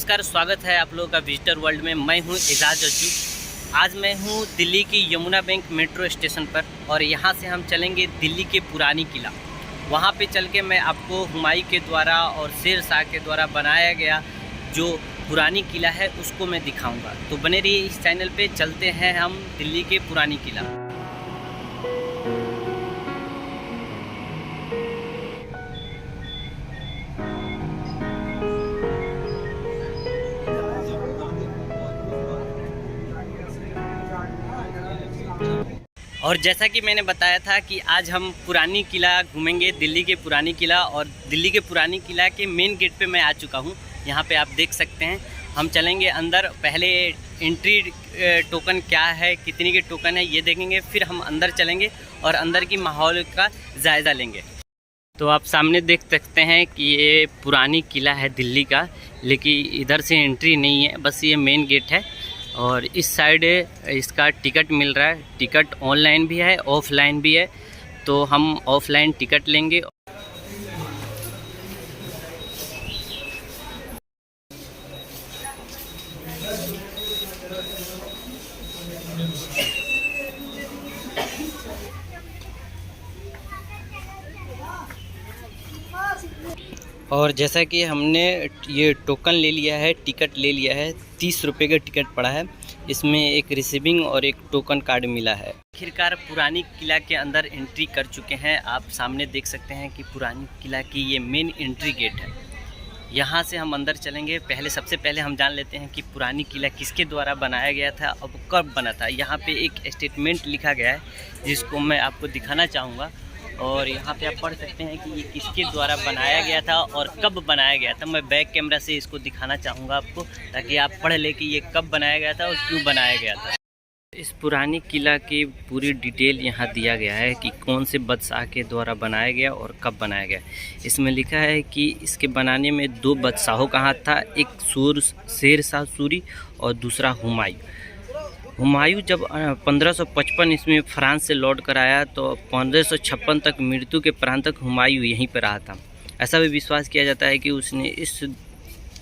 नमस्कार, स्वागत है आप लोगों का विजिटर वर्ल्ड में। मैं हूं एजाज अज्जू। आज मैं हूं दिल्ली की यमुना बैंक मेट्रो स्टेशन पर और यहां से हम चलेंगे दिल्ली के पुरानी किला। वहां पे चल के मैं आपको हुमायूं के द्वारा और शेर शाह के द्वारा बनाया गया जो पुरानी किला है उसको मैं दिखाऊंगा। तो बने रहिए इस चैनल पे। चलते हैं हम दिल्ली के पुरानी किला। और जैसा कि मैंने बताया था कि आज हम पुरानी किला घूमेंगे, दिल्ली के पुरानी किला। और दिल्ली के पुरानी किला के मेन गेट पे मैं आ चुका हूँ। यहाँ पे आप देख सकते हैं। हम चलेंगे अंदर। पहले एंट्री टोकन क्या है, कितनी के टोकन है ये देखेंगे, फिर हम अंदर चलेंगे और अंदर की माहौल का जायज़ा लेंगे। तो आप सामने देख सकते हैं कि ये पुरानी किला है दिल्ली का, लेकिन इधर से एंट्री नहीं है, बस ये मेन गेट है। और इस साइड इसका टिकट मिल रहा है। टिकट ऑनलाइन भी है, ऑफलाइन भी है। तो हम ऑफलाइन टिकट लेंगे। और जैसा कि हमने ये टोकन ले लिया है, टिकट ले लिया है, 30 रुपये का टिकट पड़ा है। इसमें एक रिसीविंग और एक टोकन कार्ड मिला है। आखिरकार पुरानी किला के अंदर एंट्री कर चुके हैं। आप सामने देख सकते हैं कि पुरानी किला की ये मेन एंट्री गेट है। यहाँ से हम अंदर चलेंगे। सबसे पहले हम जान लेते हैं कि पुरानी किला किसके द्वारा बनाया गया था और कब बना था। यहाँ पे एक स्टेटमेंट लिखा गया है जिसको मैं आपको दिखाना चाहूँगा। और यहाँ पे आप पढ़ सकते हैं कि ये किसके द्वारा बनाया गया था और कब बनाया गया था। मैं बैक कैमरा से इसको दिखाना चाहूँगा आपको, ताकि आप पढ़ लें कि ये कब बनाया गया था और क्यों बनाया गया था। इस पुरानी किला की पूरी डिटेल यहाँ दिया गया है कि कौन से बादशाह के द्वारा बनाया गया और कब बनाया गया। इसमें लिखा है कि इसके बनाने में 2 बादशाहों का हाथ था, एक शेर शाह सूरी और दूसरा हुमायूं। हुमायूं जब 1555 ईस्वी फ्रांस से लौट कर आया तो 1556 तक मृत्यु के प्रांत तक हुमायूं यहीं पर रहा था। ऐसा भी विश्वास किया जाता है कि उसने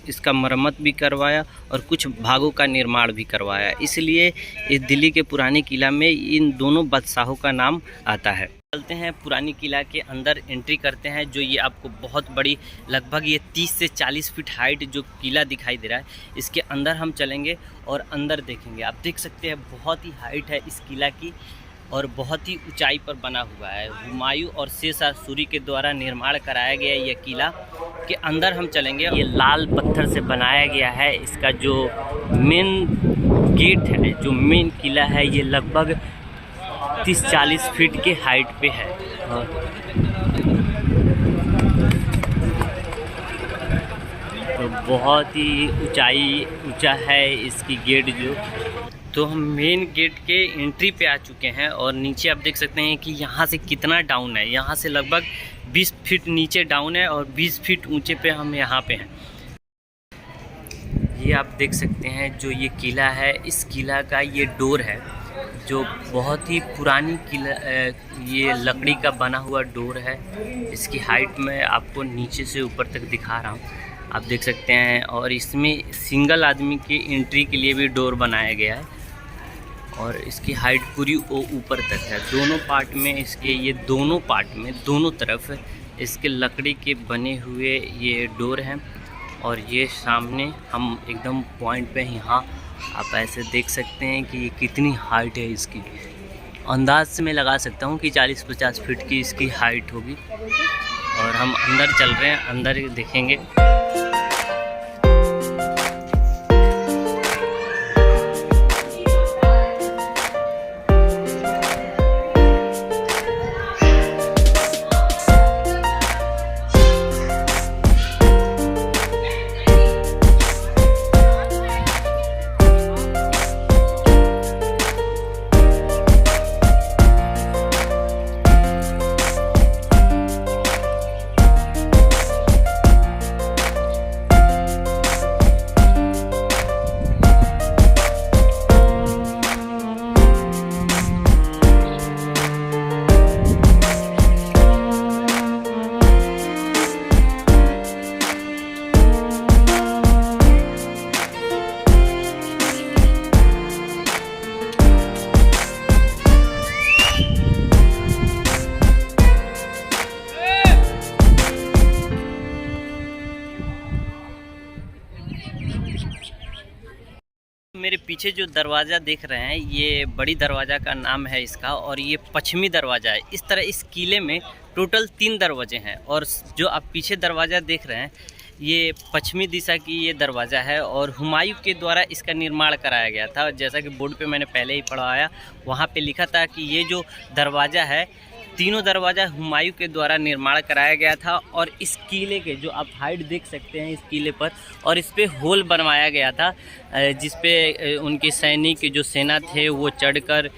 इसका मरम्मत भी करवाया और कुछ भागों का निर्माण भी करवाया। इसलिए इस दिल्ली के पुरानी किला में इन दोनों बादशाहों का नाम आता है। चलते हैं पुरानी किला के अंदर, एंट्री करते हैं। जो ये आपको बहुत बड़ी, लगभग ये 30 से 40 फीट हाइट जो किला दिखाई दे रहा है, इसके अंदर हम चलेंगे और अंदर देखेंगे। आप देख सकते हैं बहुत ही हाइट है इस किला की और बहुत ही ऊंचाई पर बना हुआ है। हुमायूं और शेर शाह सूरी के द्वारा निर्माण कराया गया ये किला। के अंदर हम चलेंगे। ये लाल पत्थर से बनाया गया है। इसका जो मेन गेट है, जो मेन किला है, ये लगभग 30-40 फीट के हाइट पे है। तो बहुत ही ऊंचा है इसकी गेट जो। तो हम मेन गेट के एंट्री पे आ चुके हैं और नीचे आप देख सकते हैं कि यहाँ से कितना डाउन है। यहाँ से लगभग 20 फीट नीचे डाउन है और 20 फीट ऊंचे पे हम यहाँ पे हैं। ये आप देख सकते हैं जो ये किला है, इस किला का ये डोर है जो बहुत ही पुरानी किला, ये लकड़ी का बना हुआ डोर है। इसकी हाइट मैं आपको नीचे से ऊपर तक दिखा रहा हूँ, आप देख सकते हैं। और इसमें सिंगल आदमी की एंट्री के लिए भी डोर बनाया गया है और इसकी हाइट पूरी ऊपर तक है। दोनों पार्ट में इसके, ये दोनों पार्ट में दोनों तरफ इसके लकड़ी के बने हुए ये डोर हैं। और ये सामने हम एकदम पॉइंट पे, यहाँ आप ऐसे देख सकते हैं कि ये कितनी हाइट है इसकी। अंदाज से मैं लगा सकता हूँ कि 40-50 फीट की इसकी हाइट होगी। और हम अंदर चल रहे हैं, अंदर देखेंगे। मेरे पीछे जो दरवाज़ा देख रहे हैं ये बड़ी दरवाज़ा का नाम है इसका, और ये पश्चिमी दरवाज़ा है। इस तरह इस किले में टोटल 3 दरवाजे हैं, और जो आप पीछे दरवाज़ा देख रहे हैं ये पश्चिमी दिशा की ये दरवाज़ा है, और हुमायूं के द्वारा इसका निर्माण कराया गया था। जैसा कि बोर्ड पे मैंने पहले ही पढ़ाया, वहाँ पे लिखा था कि ये जो दरवाज़ा है, तीनों दरवाज़ा हुमायूं के द्वारा निर्माण कराया गया था। और इस किले के जो आप हाइट देख सकते हैं इस किले पर, और इस पे होल बनवाया गया था जिस पे उनके सैनिक जो सेना थे वो चढ़कर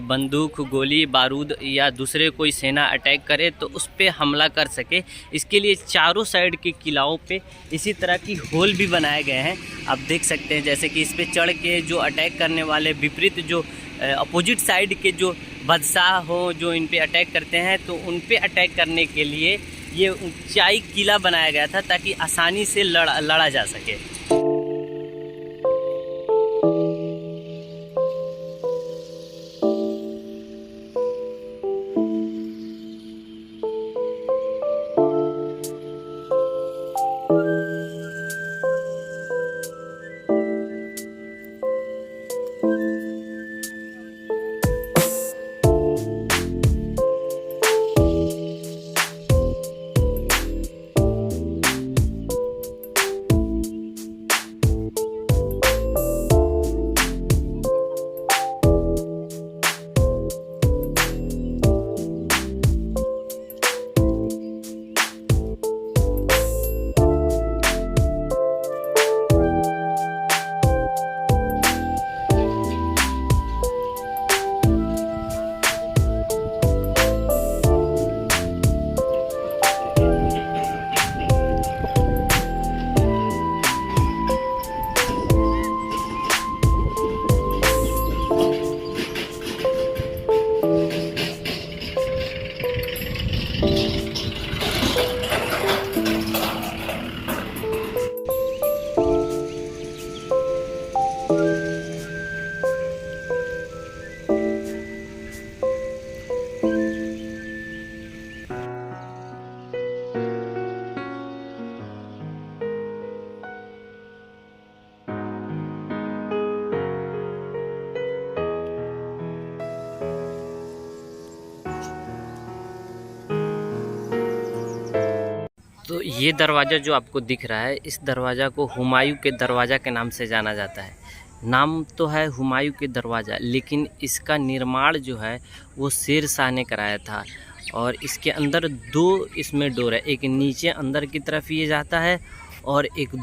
बंदूक, गोली बारूद या दूसरे कोई सेना अटैक करे तो उस पे हमला कर सके। इसके लिए चारों साइड के किलाओं पे इसी तरह की होल भी बनाए गए हैं। आप देख सकते हैं जैसे कि इस पे चढ़ के जो अटैक करने वाले विपरीत जो अपोजिट साइड के जो बादशाह हो जो इन पे अटैक करते हैं, तो उन पे अटैक करने के लिए ये ऊंचाई किला बनाया गया था ताकि आसानी से लड़ा जा सके। तो ये दरवाज़ा जो आपको दिख रहा है, इस दरवाज़ा को हुमायूं के दरवाज़ा के नाम से जाना जाता है। नाम तो है हुमायूं के दरवाज़ा, लेकिन इसका निर्माण जो है वो शेर शाह ने कराया था। और इसके अंदर 2 इसमें डोर है, एक नीचे अंदर की तरफ ये जाता है और एक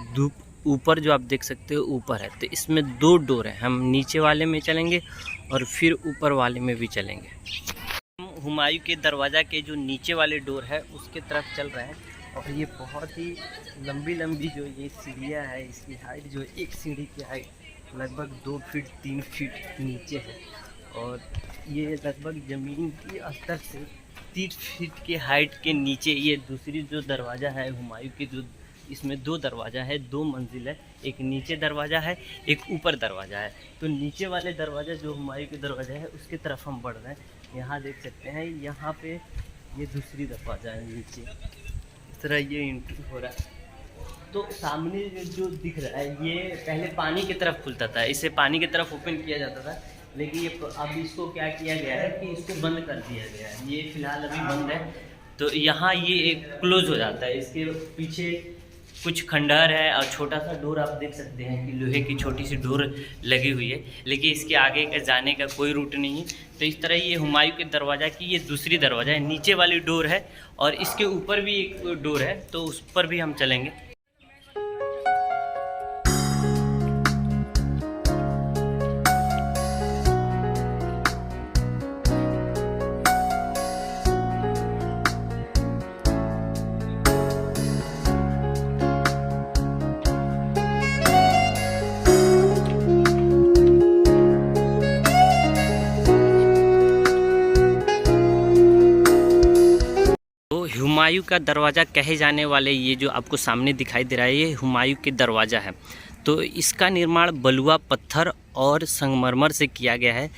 ऊपर जो आप देख सकते हो ऊपर है। तो इसमें 2 डोर है, हम नीचे वाले में चलेंगे और फिर ऊपर वाले में भी चलेंगे। हम हुमायूं के दरवाज़ा के जो नीचे वाले डोर है उसके तरफ चल रहे हैं, और ये बहुत ही लंबी जो ये सीढ़ियाँ है, इसकी हाइट जो एक सीढ़ी की हाइट लगभग 2 फीट 3 फीट नीचे है, और ये लगभग ज़मीन की स्तर से 3 फीट के हाइट के नीचे ये दूसरी जो दरवाज़ा है हुमायूं की, जो इसमें 2 दरवाज़ा है, 2 मंजिल है, एक नीचे दरवाज़ा है, एक ऊपर दरवाज़ा है। तो नीचे वाले दरवाज़ा जो हुमायूं के दरवाज़ा है उसके तरफ हम बढ़ रहे हैं। यहाँ देख सकते हैं, यहाँ पे ये दूसरी दरवाज़ा है नीचे, इस तरह ये एंट्री हो रहा है। तो सामने जो दिख रहा है ये पहले पानी की तरफ खुलता था, इसे पानी की तरफ ओपन किया जाता था, लेकिन ये अब इसको क्या किया गया है कि इसको बंद कर दिया गया है। ये फिलहाल अभी बंद है, तो यहाँ ये एक क्लोज हो जाता है। इसके पीछे कुछ खंडहर है और छोटा सा डोर आप देख सकते हैं कि लोहे की छोटी सी डोर लगी हुई है, लेकिन इसके आगे का जाने का कोई रूट नहीं है। तो इस तरह ये हुमायूं के दरवाज़ा की ये दूसरी दरवाज़ा है, नीचे वाली डोर है, और इसके ऊपर भी एक डोर है, तो उस पर भी हम चलेंगे। हुमायूं का दरवाज़ा कहे जाने वाले ये जो आपको सामने दिखाई दे रहा है, ये हुमायूं के दरवाज़ा है। तो इसका निर्माण बलुआ पत्थर और संगमरमर से किया गया है।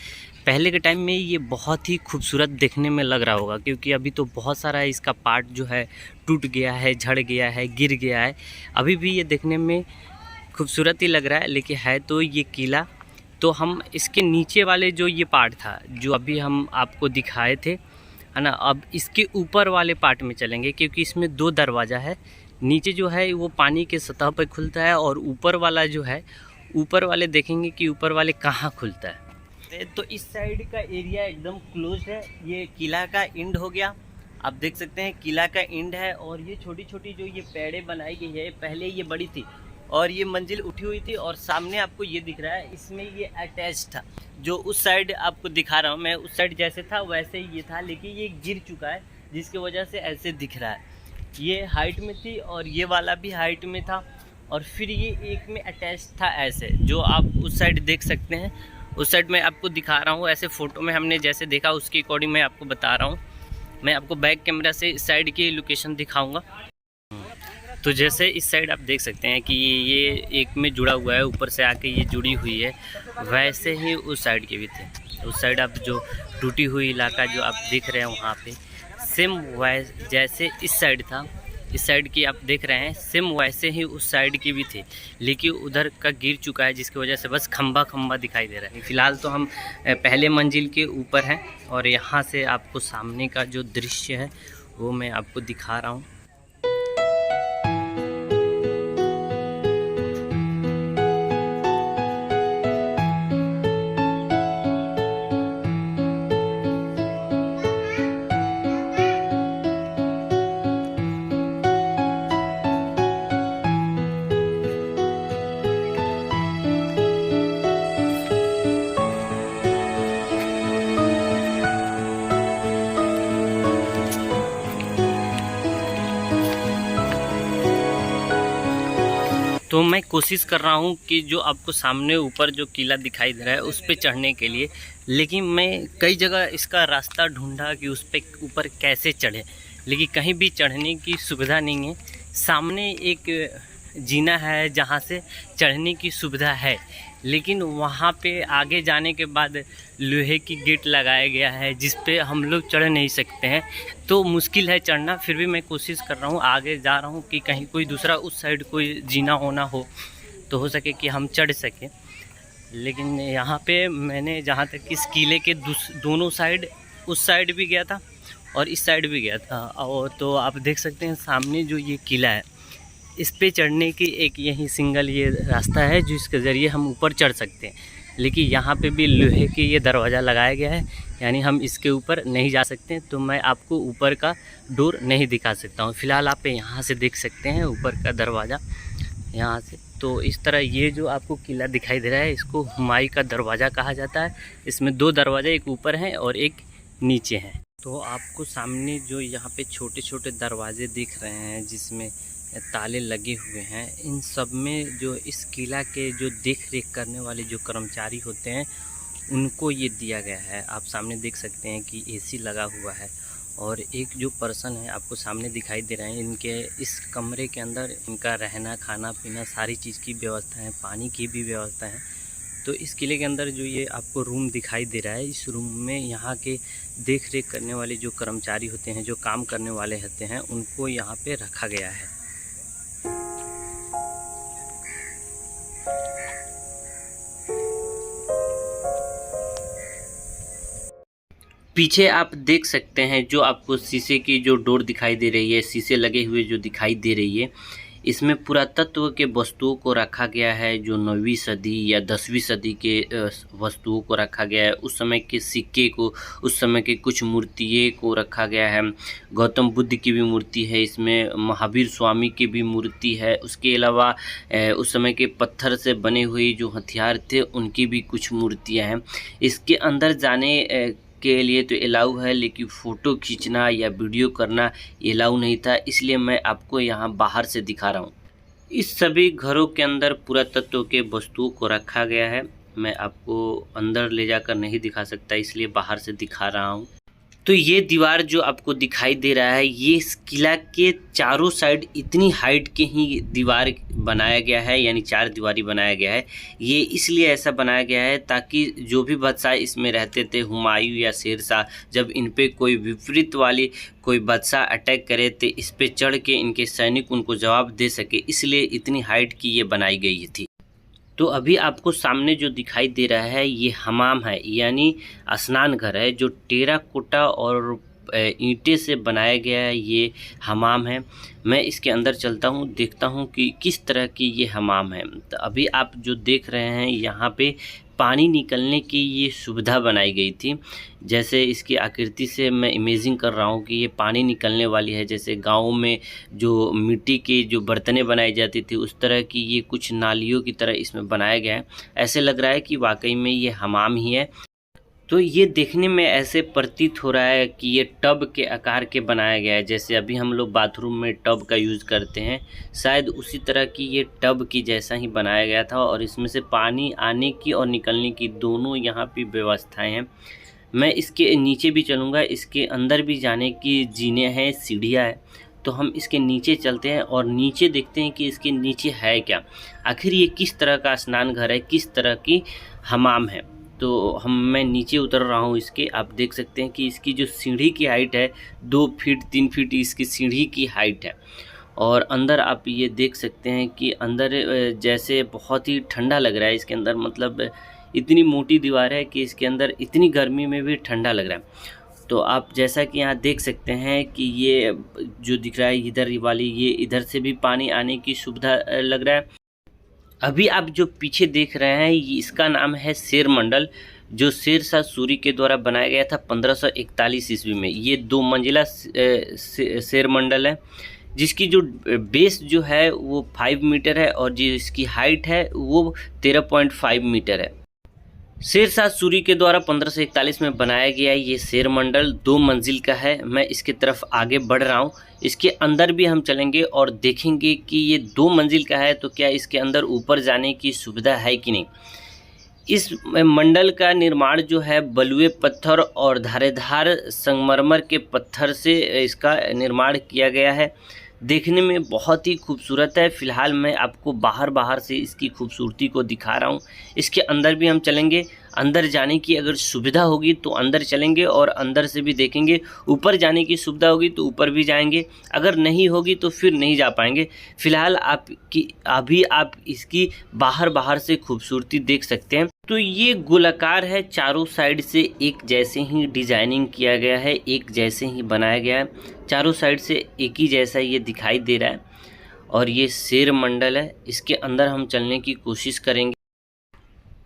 पहले के टाइम में ये बहुत ही खूबसूरत देखने में लग रहा होगा, क्योंकि अभी तो बहुत सारा इसका पार्ट जो है टूट गया है, झड़ गया है, गिर गया है। अभी भी ये देखने में खूबसूरत ही लग रहा है, लेकिन है तो ये किला तो हम इसके नीचे वाले जो ये पार्ट था जो अभी हम आपको दिखाए थे, है ना, अब इसके ऊपर वाले पार्ट में चलेंगे क्योंकि इसमें 2 दरवाज़ा है। नीचे जो है वो पानी के सतह पर खुलता है और ऊपर वाला जो है, ऊपर वाले देखेंगे कि ऊपर वाले कहाँ खुलता है। तो इस साइड का एरिया एकदम क्लोज है। ये किला का एंड हो गया, आप देख सकते हैं किला का एंड है। और ये छोटी छोटी जो ये पेड़े बनाई गई है, पहले ये बड़ी थी और ये मंजिल उठी हुई थी और सामने आपको ये दिख रहा है, इसमें ये अटैच था। जो उस साइड आपको दिखा रहा हूँ मैं, उस साइड जैसे था वैसे ही ये था, लेकिन ये गिर चुका है जिसकी वजह से ऐसे दिख रहा है। ये हाइट में थी और ये वाला भी हाइट में था और फिर ये एक में अटैच था ऐसे, जो आप उस साइड देख सकते हैं। उस साइड मैं आपको दिखा रहा हूँ ऐसे फ़ोटो में हमने जैसे देखा उसके अकॉर्डिंग मैं आपको बता रहा हूँ। मैं आपको बैक कैमरा से इस साइड की लोकेशन दिखाऊंगा। तो जैसे इस साइड आप देख सकते हैं कि ये एक में जुड़ा हुआ है, ऊपर से आके ये जुड़ी हुई है, वैसे ही उस साइड के भी थे। उस साइड आप जो टूटी हुई इलाका जो आप देख रहे हैं वहाँ पे सेम जैसे इस साइड था, इस साइड की आप देख रहे हैं सेम वैसे ही उस साइड की भी थी, लेकिन उधर का गिर चुका है जिसकी वजह से बस खंबा खंबा दिखाई दे रहा है। फिलहाल तो हम पहले मंजिल के ऊपर हैं और यहाँ से आपको सामने का जो दृश्य है वो मैं आपको दिखा रहा हूँ। तो मैं कोशिश कर रहा हूँ कि जो आपको सामने ऊपर जो किला दिखाई दे रहा है उस पे चढ़ने के लिए, लेकिन मैं कई जगह इसका रास्ता ढूंढा कि उस पे ऊपर कैसे चढ़े, लेकिन कहीं भी चढ़ने की सुविधा नहीं है। सामने एक जीना है जहाँ से चढ़ने की सुविधा है, लेकिन वहाँ पे आगे जाने के बाद लोहे की गेट लगाया गया है जिस पे हम लोग चढ़ नहीं सकते हैं, तो मुश्किल है चढ़ना। फिर भी मैं कोशिश कर रहा हूँ, आगे जा रहा हूँ कि कहीं कोई दूसरा उस साइड कोई जीना होना हो तो हो सके कि हम चढ़ सकें। लेकिन यहाँ पे मैंने जहाँ तक इस किले के दोनों साइड, उस साइड भी गया था और इस साइड भी गया था, और तो आप देख सकते हैं सामने जो ये किला है इस पे चढ़ने की एक यही सिंगल ये रास्ता है जिसके ज़रिए हम ऊपर चढ़ सकते हैं। लेकिन यहाँ पे भी लोहे की ये दरवाज़ा लगाया गया है, यानी हम इसके ऊपर नहीं जा सकते। तो मैं आपको ऊपर का डोर नहीं दिखा सकता हूँ। फ़िलहाल आप यहाँ से देख सकते हैं ऊपर का दरवाज़ा, यहाँ से। तो इस तरह ये जो आपको किला दिखाई दे रहा है इसको हुमायूं का दरवाज़ा कहा जाता है। इसमें 2 दरवाजे, एक ऊपर हैं और एक नीचे हैं। तो आपको सामने जो यहाँ पे छोटे छोटे दरवाजे दिख रहे हैं जिसमें ताले लगे हुए हैं, इन सब में जो इस किला के जो देख रेख करने वाले जो कर्मचारी होते हैं उनको ये दिया गया है। आप सामने देख सकते हैं कि एसी लगा हुआ है और एक जो पर्सन है आपको सामने दिखाई दे रहे हैं, इनके इस कमरे के अंदर इनका रहना, खाना पीना, सारी चीज़ की व्यवस्था है, पानी की भी व्यवस्था है। तो इस किले के अंदर जो ये आपको रूम दिखाई दे रहा है, इस रूम में यहाँ के देख रेख करने वाले जो कर्मचारी होते हैं, जो काम करने वाले होते हैं, उनको यहाँ पे रखा गया है। पीछे आप देख सकते हैं जो आपको शीशे की जो डोर दिखाई दे रही है, शीशे लगे हुए जो दिखाई दे रही है, इसमें पुरातत्व के वस्तुओं को रखा गया है। जो 9वीं सदी या 10वीं सदी के वस्तुओं को रखा गया है, उस समय के सिक्के को, उस समय के कुछ मूर्तियों को रखा गया है। गौतम बुद्ध की भी मूर्ति है इसमें, महावीर स्वामी की भी मूर्ति है। उसके अलावा उस समय के पत्थर से बने हुए जो हथियार थे उनकी भी कुछ मूर्तियाँ हैं। इसके अंदर जाने के लिए तो अलाउ है, लेकिन फ़ोटो खींचना या वीडियो करना अलाउ नहीं था, इसलिए मैं आपको यहाँ बाहर से दिखा रहा हूँ। इस सभी घरों के अंदर पुरातत्व के वस्तुओं को रखा गया है। मैं आपको अंदर ले जाकर नहीं दिखा सकता, इसलिए बाहर से दिखा रहा हूँ। तो ये दीवार जो आपको दिखाई दे रहा है, ये इस किला के चारों साइड इतनी हाइट के ही दीवार बनाया गया है, यानी 4 दीवारी बनाया गया है। ये इसलिए ऐसा बनाया गया है ताकि जो भी बादशाह इसमें रहते थे, हुमायूं या शेरशाह, जब इन पे कोई विपरीत वाली कोई बादशाह अटैक करे तो इस पे चढ़ के इनके सैनिक उनको जवाब दे सके, इसलिए इतनी हाइट की ये बनाई गई थी। तो अभी आपको सामने जो दिखाई दे रहा है ये हमाम है, यानी स्नान घर है, जो टेराकोटा और ईंटे से बनाया गया है ये हमाम है। मैं इसके अंदर चलता हूँ, देखता हूँ कि किस तरह की ये हमाम है। तो अभी आप जो देख रहे हैं यहाँ पे पानी निकलने की ये सुविधा बनाई गई थी। जैसे इसकी आकृति से मैं इमेजिंग कर रहा हूँ कि ये पानी निकलने वाली है, जैसे गाँव में जो मिट्टी के जो बर्तनें बनाई जाती थी उस तरह की ये कुछ नालियों की तरह इसमें बनाया गया है। ऐसे लग रहा है कि वाकई में ये हमाम ही है। तो ये देखने में ऐसे प्रतीत हो रहा है कि ये टब के आकार के बनाया गया है, जैसे अभी हम लोग बाथरूम में टब का यूज़ करते हैं, शायद उसी तरह की ये टब की जैसा ही बनाया गया था। और इसमें से पानी आने की और निकलने की दोनों यहाँ पे व्यवस्थाएं हैं। मैं इसके नीचे भी चलूँगा, इसके अंदर भी जाने की जीने हैं, सीढ़ियाँ हैं। तो हम इसके नीचे चलते हैं और नीचे देखते हैं कि इसके नीचे है क्या, आखिर ये किस तरह का स्नान घर है, किस तरह की हमाम है। तो मैं नीचे उतर रहा हूँ इसके। आप देख सकते हैं कि इसकी जो सीढ़ी की हाइट है 2 फीट 3 फीट इसकी सीढ़ी की हाइट है। और अंदर आप ये देख सकते हैं कि अंदर जैसे बहुत ही ठंडा लग रहा है इसके अंदर, मतलब इतनी मोटी दीवार है कि इसके अंदर इतनी गर्मी में भी ठंडा लग रहा है। तो आप जैसा कि यहाँ देख सकते हैं कि ये जो दिख रहा है इधर वाली, ये इधर से भी पानी आने की सुविधा लग रहा है। अभी आप जो पीछे देख रहे हैं इसका नाम है शेर मंडल, जो शेरशाह सूरी के द्वारा बनाया गया था 1541 ईस्वी में। ये 2 मंजिला शेर मंडल है, जिसकी जो बेस जो है वो 5 मीटर है और जिसकी हाइट है वो 13.5 मीटर है। शेरशाह सूरी के द्वारा 1541 में बनाया गया ये शेर मंडल 2 मंजिल का है। मैं इसकी तरफ आगे बढ़ रहा हूँ, इसके अंदर भी हम चलेंगे और देखेंगे कि ये 2 मंजिल का है तो क्या इसके अंदर ऊपर जाने की सुविधा है कि नहीं। इस मंडल का निर्माण जो है बलुए पत्थर और धारेदार संगमरमर के पत्थर से इसका निर्माण किया गया है। देखने में बहुत ही खूबसूरत है। फ़िलहाल मैं आपको बाहर से इसकी खूबसूरती को दिखा रहा हूँ। इसके अंदर भी हम चलेंगे, अंदर जाने की अगर सुविधा होगी तो अंदर चलेंगे और अंदर से भी देखेंगे। ऊपर जाने की सुविधा होगी तो ऊपर भी जाएंगे, अगर नहीं होगी तो फिर नहीं जा पाएंगे। फ़िलहाल अभी आप इसकी बाहर से खूबसूरती देख सकते हैं। तो ये गोलाकार है, चारों साइड से एक जैसे ही डिजाइनिंग किया गया है, एक जैसे ही बनाया गया है, चारों साइड से एक ही जैसा ये दिखाई दे रहा है। और ये शेर मंडल है, इसके अंदर हम चलने की कोशिश करेंगे।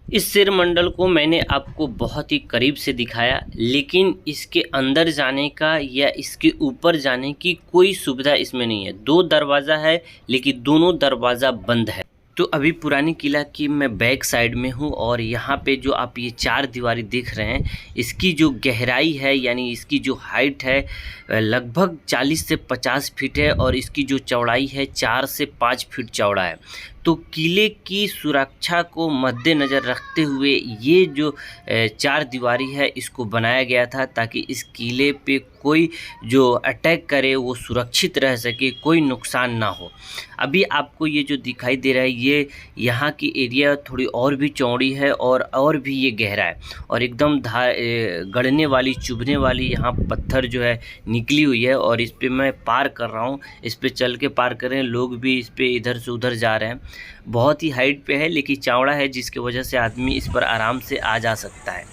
इस शेर मंडल को मैंने आपको बहुत ही करीब से दिखाया, लेकिन इसके अंदर जाने का या इसके ऊपर जाने की कोई सुविधा इसमें नहीं है। 2 दरवाज़ा है लेकिन दोनों दरवाज़ा बंद है। तो अभी पुरानी किला की मैं बैक साइड में हूँ और यहाँ पे जो आप ये 4 दीवारी देख रहे हैं, इसकी जो गहराई है यानी इसकी जो हाइट है लगभग 40 से 50 फीट है और इसकी जो चौड़ाई है 4 से 5 फीट चौड़ा है। तो किले की सुरक्षा को मद्देनज़र रखते हुए ये जो 4 दीवारी है इसको बनाया गया था, ताकि इस किले पे कोई जो अटैक करे वो सुरक्षित रह सके, कोई नुकसान ना हो। अभी आपको ये जो दिखाई दे रहा है ये यहाँ की एरिया थोड़ी और भी चौड़ी है और भी ये गहरा है और एकदम गड़ने वाली, चुभने वाली यहाँ पत्थर जो है निकली हुई है। और इस पे मैं पार कर रहा हूँ, इस पे चल के पार कर रहे हैं लोग भी, इस पे इधर से उधर जा रहे हैं। बहुत ही हाइट पे है लेकिन चौड़ा है, जिसकी वजह से आदमी इस पर आराम से आ जा सकता है।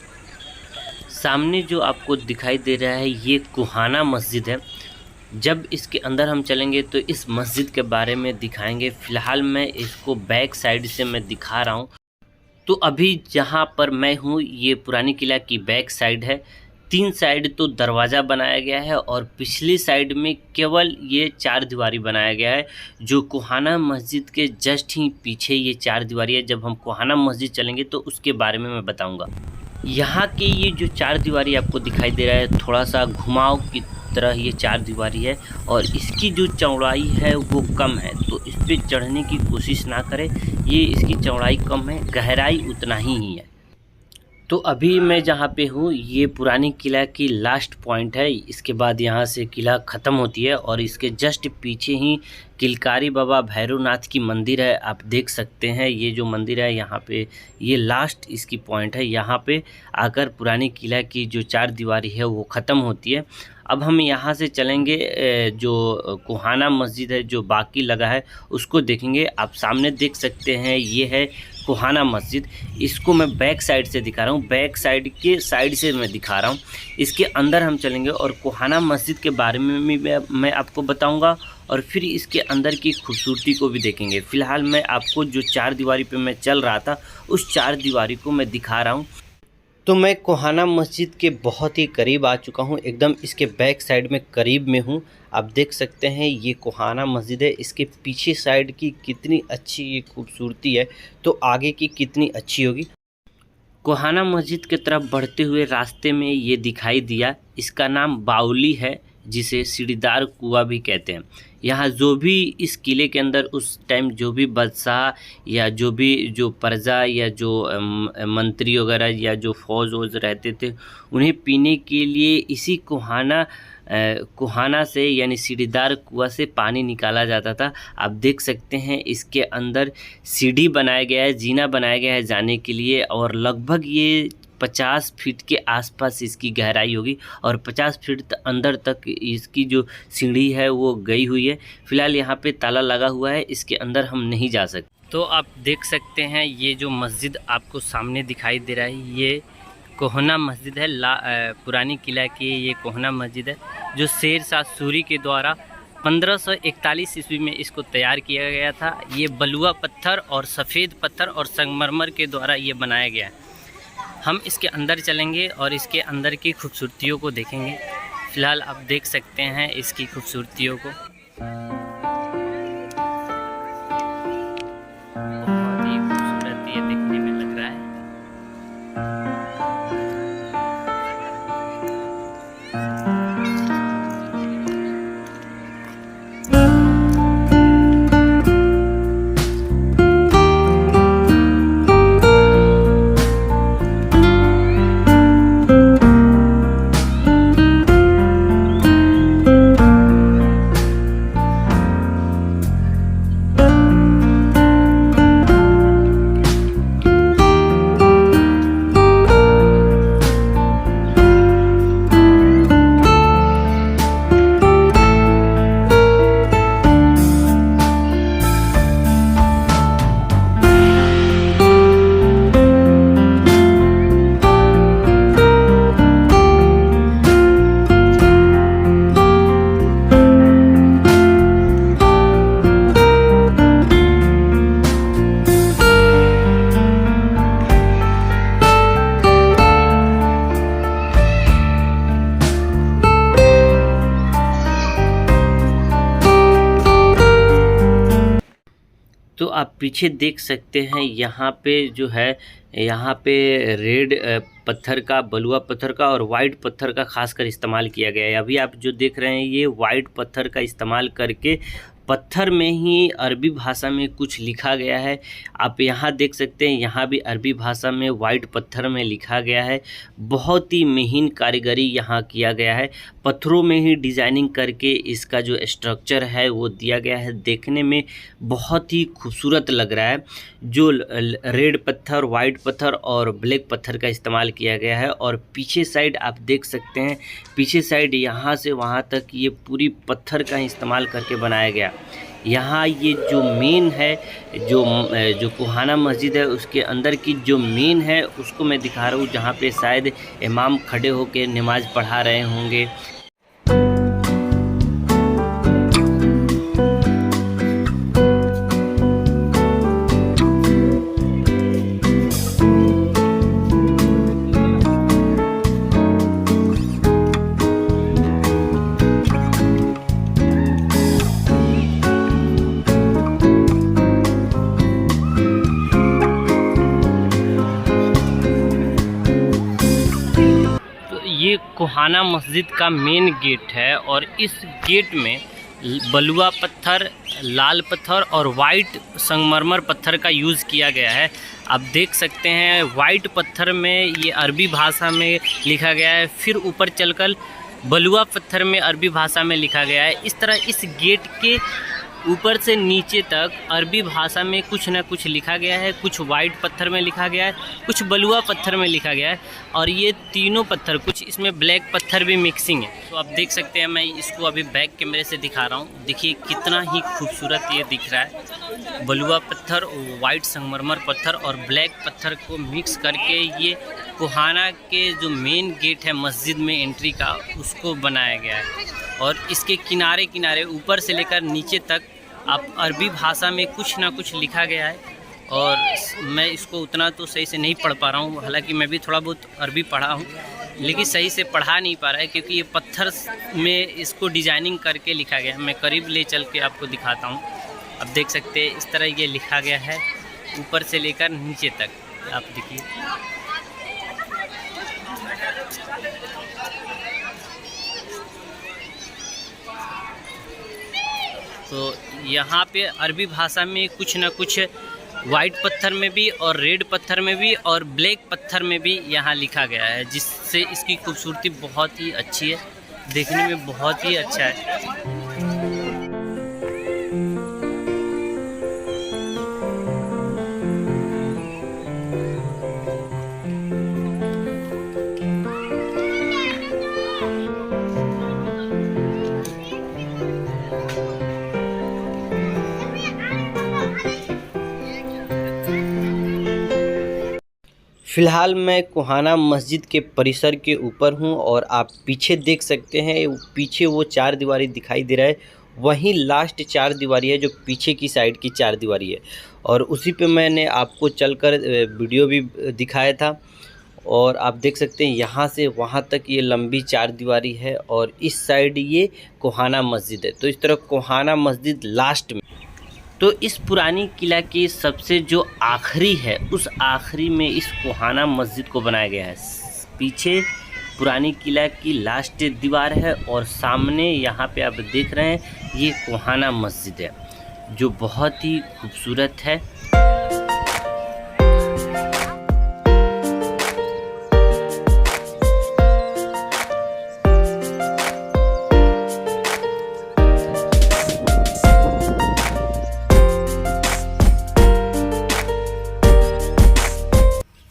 सामने जो आपको दिखाई दे रहा है ये कुहाना मस्जिद है। जब इसके अंदर हम चलेंगे तो इस मस्जिद के बारे में दिखाएंगे। फ़िलहाल मैं इसको बैक साइड से मैं दिखा रहा हूँ। तो अभी जहाँ पर मैं हूँ ये पुरानी किला की बैक साइड है। 3 साइड तो दरवाज़ा बनाया गया है और पिछली साइड में केवल ये 4 दीवारी बनाया गया है, जो कुहाना मस्जिद के जस्ट ही पीछे ये 4 दीवारी है। जब हम कुहाना मस्जिद चलेंगे तो उसके बारे में मैं बताऊंगा। यहाँ के ये जो 4 दीवारी आपको दिखाई दे रहा है, थोड़ा सा घुमाव की तरह ये 4 दीवारी है और इसकी जो चौड़ाई है वो कम है, तो इस पर चढ़ने की कोशिश ना करें। ये इसकी चौड़ाई कम है, गहराई उतना ही है। तो अभी मैं जहाँ पे हूँ ये पुरानी किला की लास्ट पॉइंट है। इसके बाद यहाँ से किला ख़त्म होती है और इसके जस्ट पीछे ही किलकारी बाबा भैरवनाथ की मंदिर है। आप देख सकते हैं ये जो मंदिर है यहाँ पे, ये लास्ट इसकी पॉइंट है। यहाँ पे आकर पुरानी किला की जो 4 दीवारी है वो ख़त्म होती है। अब हम यहाँ से चलेंगे, जो कुहाना मस्जिद है जो बाकी लगा है उसको देखेंगे। आप सामने देख सकते हैं ये है कोहाना मस्जिद, इसको मैं बैक साइड से दिखा रहा हूँ, बैक साइड के साइड से मैं दिखा रहा हूँ। इसके अंदर हम चलेंगे और कोहाना मस्जिद के बारे में मैं आपको बताऊँगा और फिर इसके अंदर की खूबसूरती को भी देखेंगे। फ़िलहाल मैं आपको जो चार दीवारी पे मैं चल रहा था उस चार दीवारी को मैं दिखा रहा हूँ। तो मैं कोहाना मस्जिद के बहुत ही करीब आ चुका हूँ, एकदम इसके बैक साइड में करीब में हूँ। आप देख सकते हैं ये कोहाना मस्जिद है, इसके पीछे साइड की कितनी अच्छी ये खूबसूरती है तो आगे की कितनी अच्छी होगी। कोहाना मस्जिद की तरफ बढ़ते हुए रास्ते में ये दिखाई दिया, इसका नाम बाउली है, जिसे सीढ़ीदार कुआं भी कहते हैं। यहाँ जो भी इस किले के अंदर उस टाइम जो भी बादशाह या जो प्रजा या जो मंत्री वगैरह या जो फौज वोज रहते थे, उन्हें पीने के लिए इसी कोहाना से यानी सीढ़ीदार कुआं से पानी निकाला जाता था। आप देख सकते हैं इसके अंदर सीढ़ी बनाया गया है, जीना बनाया गया है जाने के लिए, और लगभग ये 50 फीट के आसपास इसकी गहराई होगी और 50 फीट अंदर तक इसकी जो सीढ़ी है वो गई हुई है। फ़िलहाल यहाँ पे ताला लगा हुआ है, इसके अंदर हम नहीं जा सकते। तो आप देख सकते हैं ये जो मस्जिद आपको सामने दिखाई दे रहा है, ये कोहाना मस्जिद है। पुरानी किला की ये कोहाना मस्जिद है, जो शेर शाह सूरी के द्वारा 1541 ईस्वी में इसको तैयार किया गया था। ये बलुआ पत्थर और सफ़ेद पत्थर और संगमरमर के द्वारा ये बनाया गया है। हम इसके अंदर चलेंगे और इसके अंदर की खूबसूरतियों को देखेंगे। फ़िलहाल आप देख सकते हैं इसकी खूबसूरतियों को। बहुत ही खूबसूरत ये दिखने में लग रहा है। तो आप पीछे देख सकते हैं यहाँ पे जो है, यहाँ पे रेड पत्थर का, बलुआ पत्थर का और वाइट पत्थर का खासकर इस्तेमाल किया गया है। अभी आप जो देख रहे हैं ये वाइट पत्थर का इस्तेमाल करके पत्थर में ही अरबी भाषा में कुछ लिखा गया है। आप यहाँ देख सकते हैं, यहाँ भी अरबी भाषा में वाइट पत्थर में लिखा गया है। बहुत ही महीन कारीगरी यहाँ किया गया है, पत्थरों में ही डिज़ाइनिंग करके इसका जो स्ट्रक्चर है वो दिया गया है। देखने में बहुत ही खूबसूरत लग रहा है। जो रेड पत्थर, वाइट पत्थर और ब्लैक पत्थर का इस्तेमाल किया गया है। और पीछे साइड आप देख सकते हैं, पीछे साइड यहाँ से वहाँ तक ये पूरी पत्थर का इस्तेमाल करके बनाया गया। यहाँ ये जो मेन है, जो कोहाना मस्जिद है उसके अंदर की जो मेन है उसको मैं दिखा रहा हूँ, जहाँ पे शायद इमाम खड़े होकर नमाज पढ़ा रहे होंगे। ये कोहाना मस्जिद का मेन गेट है और इस गेट में बलुआ पत्थर, लाल पत्थर और वाइट संगमरमर पत्थर का यूज़ किया गया है। आप देख सकते हैं वाइट पत्थर में ये अरबी भाषा में लिखा गया है, फिर ऊपर चलकर बलुआ पत्थर में अरबी भाषा में लिखा गया है। इस तरह इस गेट के ऊपर से नीचे तक अरबी भाषा में कुछ ना कुछ लिखा गया है। कुछ वाइट पत्थर में लिखा गया है, कुछ बलुआ पत्थर में लिखा गया है, और ये तीनों पत्थर, कुछ इसमें ब्लैक पत्थर भी मिक्सिंग है। तो आप देख सकते हैं, मैं इसको अभी बैक कैमरे से दिखा रहा हूँ। देखिए कितना ही खूबसूरत ये दिख रहा है। बलुआ पत्थर, वाइट संगमरमर पत्थर और ब्लैक पत्थर को मिक्स करके ये कोहाना के जो मेन गेट है मस्जिद में एंट्री का, उसको बनाया गया है। और इसके किनारे किनारे ऊपर से लेकर नीचे तक आप अरबी भाषा में कुछ ना कुछ लिखा गया है। और मैं इसको उतना तो सही से नहीं पढ़ पा रहा हूँ, हालांकि मैं भी थोड़ा बहुत अरबी पढ़ा हूँ, लेकिन सही से पढ़ा नहीं पा रहा है क्योंकि ये पत्थर में इसको डिजाइनिंग करके लिखा गया है। मैं करीब ले चल के आपको दिखाता हूँ। आप देख सकते हैं इस तरह ये लिखा गया है ऊपर से लेकर नीचे तक। आप देखिए, तो यहाँ पे अरबी भाषा में कुछ ना कुछ वाइट पत्थर में भी और रेड पत्थर में भी और ब्लैक पत्थर में भी यहाँ लिखा गया है, जिससे इसकी खूबसूरती बहुत ही अच्छी है, देखने में बहुत ही अच्छा है। फ़िलहाल मैं कोहाना मस्जिद के परिसर के ऊपर हूं और आप पीछे देख सकते हैं, पीछे वो चार दीवारी दिखाई दे रहा है, वहीं लास्ट चार दीवारी है जो पीछे की साइड की चार दीवारी है। और उसी पे मैंने आपको चलकर वीडियो भी दिखाया था। और आप देख सकते हैं यहाँ से वहाँ तक ये लंबी चार दीवारी है और इस साइड ये कोहाना मस्जिद है। तो इस तरह कोहाना मस्जिद लास्ट में। तो इस पुरानी किला की सबसे जो आखिरी है, उस आखिरी में इस कोहाना मस्जिद को बनाया गया है। पीछे पुरानी किला की लास्ट दीवार है और सामने यहाँ पे आप देख रहे हैं ये कोहाना मस्जिद है, जो बहुत ही खूबसूरत है।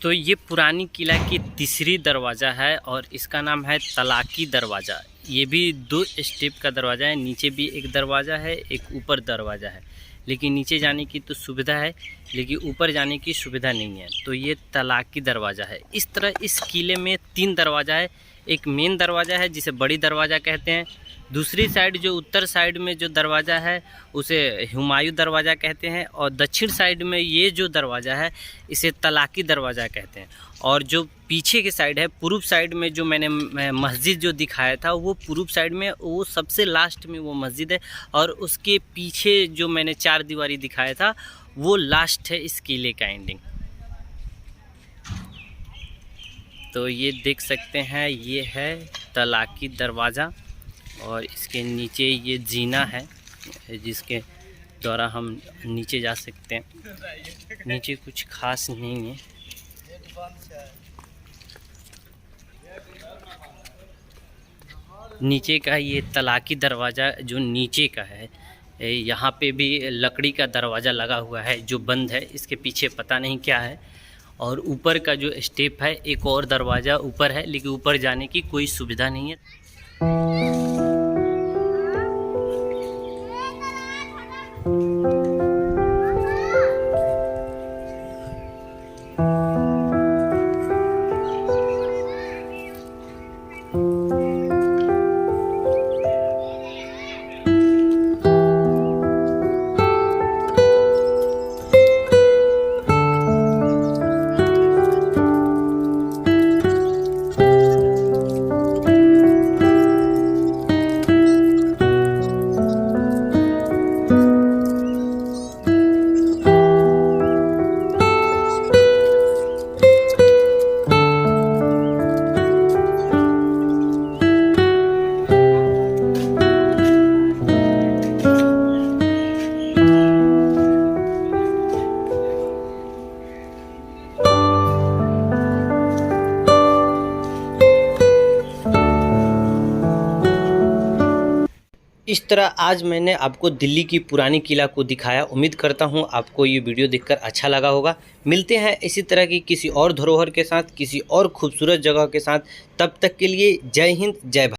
तो ये पुरानी किला की तीसरी दरवाज़ा है और इसका नाम है तलाकी दरवाज़ा। ये भी 2 स्टेप का दरवाज़ा है, नीचे भी एक दरवाज़ा है, एक ऊपर दरवाज़ा है। लेकिन नीचे जाने की तो सुविधा है, लेकिन ऊपर जाने की सुविधा नहीं है। तो ये तलाकी दरवाज़ा है। इस तरह इस किले में 3 दरवाज़ा है। एक मेन दरवाज़ा है जिसे बड़ी दरवाज़ा कहते हैं। दूसरी साइड जो उत्तर साइड में जो दरवाज़ा है उसे हुमायूं दरवाज़ा कहते हैं। और दक्षिण साइड में ये जो दरवाज़ा है इसे तलाकी दरवाज़ा कहते हैं। और जो पीछे की साइड है, पूर्व साइड में जो मैंने मस्जिद जो दिखाया था, वो पूर्व साइड में वो सबसे लास्ट में वो मस्जिद है। और उसके पीछे जो मैंने 4 दीवारी दिखाया था वो लास्ट है इस किले का एंडिंग। तो ये देख सकते हैं, ये है तलाकी दरवाज़ा और इसके नीचे ये जीना है जिसके द्वारा हम नीचे जा सकते हैं। नीचे कुछ खास नहीं है। नीचे का ये तलाकी दरवाज़ा जो नीचे का है, यहाँ पे भी लकड़ी का दरवाज़ा लगा हुआ है जो बंद है। इसके पीछे पता नहीं क्या है। और ऊपर का जो स्टेप है, एक और दरवाज़ा ऊपर है, लेकिन ऊपर जाने की कोई सुविधा नहीं है। इस तरह आज मैंने आपको दिल्ली की पुरानी किला को दिखाया। उम्मीद करता हूँ आपको ये वीडियो देखकर अच्छा लगा होगा। मिलते हैं इसी तरह की किसी और धरोहर के साथ, किसी और खूबसूरत जगह के साथ। तब तक के लिए जय हिंद, जय भारत।